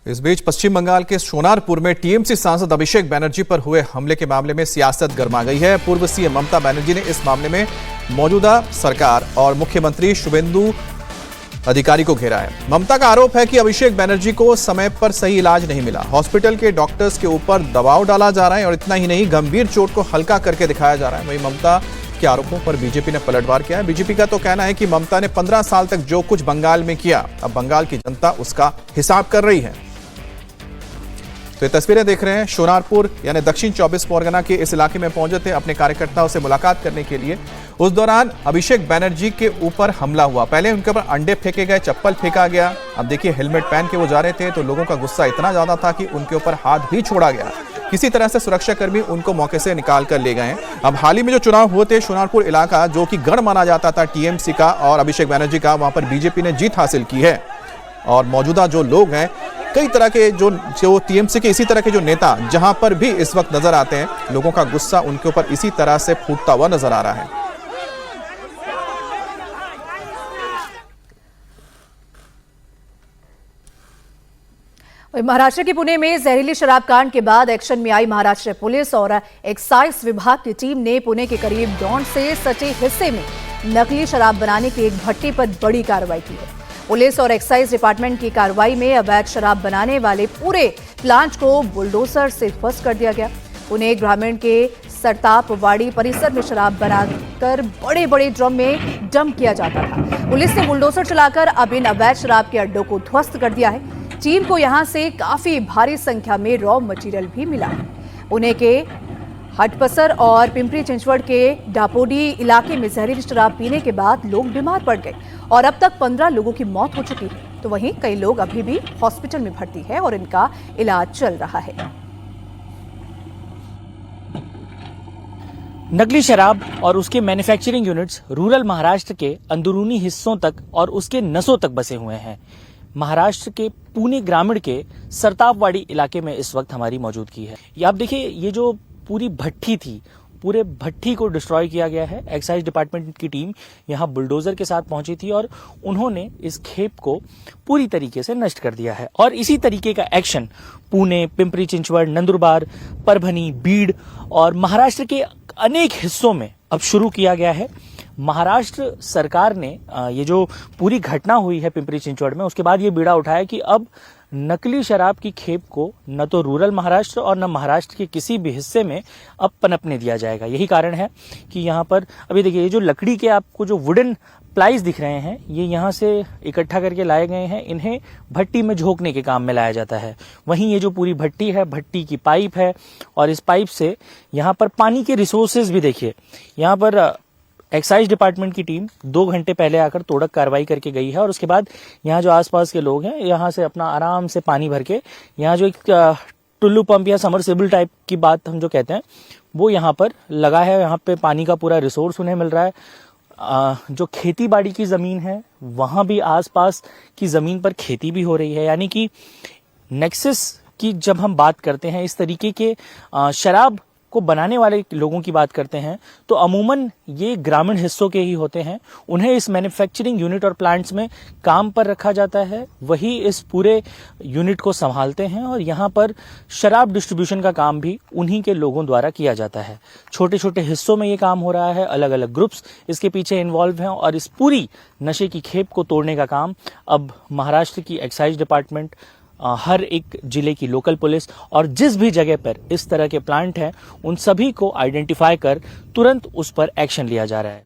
इस बीच पश्चिम बंगाल के सोनारपुर में टीएमसी सांसद अभिषेक बनर्जी पर हुए हमले के मामले में सियासत गर्मा गई है। पूर्व सीएम ममता बनर्जी ने इस मामले में मौजूदा सरकार और मुख्यमंत्री शुभेंदु अधिकारी को घेरा है। ममता का आरोप है कि अभिषेक बनर्जी को समय पर सही इलाज नहीं मिला। हॉस्पिटल के डॉक्टर्स के ऊपर दबाव डाला जा रहा है और इतना ही नहीं, गंभीर चोट को हल्का करके दिखाया जा रहा है। वहीं ममता के आरोपों पर बीजेपी ने पलटवार किया है। बीजेपी का तो कहना है कि ममता ने 15 साल तक जो कुछ बंगाल में किया, अब बंगाल की जनता उसका हिसाब कर रही है। तो ये तस्वीरें देख रहे हैं, सोनारपुर यानी दक्षिण 24 परगना के इस इलाके में पहुंचे थे अपने कार्यकर्ताओं से मुलाकात करने के लिए। उस दौरान अभिषेक बनर्जी के ऊपर हमला हुआ। पहले उनके ऊपर अंडे फेंके गए, चप्पल फेंका गया। अब देखिए, हेलमेट पहन के वो जा रहे थे तो लोगों का गुस्सा इतना ज्यादा था कि उनके ऊपर हाथ भी छोड़ा गया। किसी तरह से सुरक्षाकर्मी उनको मौके से निकाल कर ले गए हैं। अब हाल ही में जो चुनाव हुए थे, सोनारपुर इलाका जो कि गढ़ माना जाता था टीएमसी का और अभिषेक बनर्जी का, वहां पर बीजेपी ने जीत हासिल की है। और मौजूदा जो लोग हैं, कई तरह के जो टीएमसी के इसी तरह के जो नेता जहां पर भी इस वक्त नजर आते हैं, लोगों का गुस्सा उनके ऊपर इसी तरह से फूटता हुआ नजर आ रहा है। महाराष्ट्र के पुणे में जहरीली शराब कांड के बाद एक्शन में आई महाराष्ट्र पुलिस और एक्साइज विभाग की टीम ने पुणे के करीब डॉन से सटे हिस्से में नकली शराब बनाने की एक भट्टी पर बड़ी कार्रवाई की है। पुलिस और एक्साइज डिपार्टमेंट की कार्रवाई में अवैध शराब बनाने वाले पूरे प्लांट को बुलडोजर से ध्वस्त कर दिया गया। पुणे ग्रामीण के सरतापवाड़ी परिसर में शराब बनाकर बड़े बड़े ड्रम में डंप किया जाता था। पुलिस ने बुलडोजर चलाकर अब इन अवैध शराब के अड्डों को ध्वस्त कर दिया है। टीम को यहां से काफी भारी संख्या में रॉ मटेरियल भी मिला है। पुणे के हटपसर और पिंपरी चिंचवड़ के डापोडी इलाके में जहरीली शराब पीने के बाद लोग बीमार पड़ गए और अब तक 15 लोगों की मौत हो चुकी है। तो वहीं कई लोग अभी भी हॉस्पिटल में भर्ती है और इनका इलाज चल रहा है। नकली शराब और उसके मैन्युफैक्चरिंग यूनिट्स रूरल महाराष्ट्र के अंदरूनी हिस्सों तक और उसके नसों तक बसे हुए हैं। महाराष्ट्र के पुणे ग्रामीण के सरतापवाड़ी इलाके में इस वक्त हमारी मौजूदगी है। ये आप देखिए, ये जो पूरी भट्टी थी, पूरे भट्टी को डिस्ट्रॉय किया गया है। एक्साइज डिपार्टमेंट की टीम यहां बुलडोजर के साथ पहुंची थी और उन्होंने इस खेप को पूरी तरीके से नष्ट कर दिया है। और इसी तरीके का एक्शन पुणे, पिंपरी चिंचवड़, नंदुरबार, परभनी, बीड और महाराष्ट्र के अनेक हिस्सों में अब शुरू किया गया है। महाराष्ट्र सरकार ने ये जो पूरी घटना हुई है पिंपरी चिंचवड़ में, उसके बाद ये बीड़ा उठाया कि अब नकली शराब की खेप को न तो रूरल महाराष्ट्र और न महाराष्ट्र के किसी भी हिस्से में अब पनपने दिया जाएगा। यही कारण है कि यहाँ पर अभी देखिए, ये जो लकड़ी के आपको जो वुडन प्लाइज दिख रहे हैं, ये यहाँ से इकट्ठा करके लाए गए हैं। इन्हें भट्टी में झोंकने के काम में लाया जाता है। वहीं ये जो पूरी भट्टी है, भट्टी की पाइप है और इस पाइप से यहाँ पर पानी के रिसोर्सेज भी देखिए। यहाँ पर एक्साइज डिपार्टमेंट की टीम 2 घंटे पहले आकर तोड़क कार्रवाई करके गई है और उसके बाद यहाँ जो आसपास के लोग हैं, यहाँ से अपना आराम से पानी भर के, यहाँ जो एक टुल्लू पंप या समरसेबल टाइप की बात हम जो कहते हैं, वो यहाँ पर लगा है। यहाँ पे पानी का पूरा रिसोर्स उन्हें मिल रहा है। जो खेती बाड़ी की जमीन है, वहां भी आसपास की जमीन पर खेती भी हो रही है। यानी कि नेक्सस की जब हम बात करते हैं, इस तरीके के शराब को बनाने वाले लोगों की बात करते हैं, तो अमूमन ये ग्रामीण हिस्सों के ही होते हैं। उन्हें इस मैन्युफैक्चरिंग यूनिट और प्लांट्स में काम पर रखा जाता है। वही इस पूरे यूनिट को संभालते हैं और यहाँ पर शराब डिस्ट्रीब्यूशन का काम भी उन्हीं के लोगों द्वारा किया जाता है। छोटे छोटे हिस्सों में ये काम हो रहा है, अलग अलग ग्रुप्स इसके पीछे इन्वॉल्व हैं और इस पूरी नशे की खेप को तोड़ने का काम अब महाराष्ट्र की एक्साइज डिपार्टमेंट, हर एक जिले की लोकल पुलिस और जिस भी जगह पर इस तरह के प्लांट हैं, उन सभी को आइडेंटिफाई कर तुरंत उस पर एक्शन लिया जा रहा है।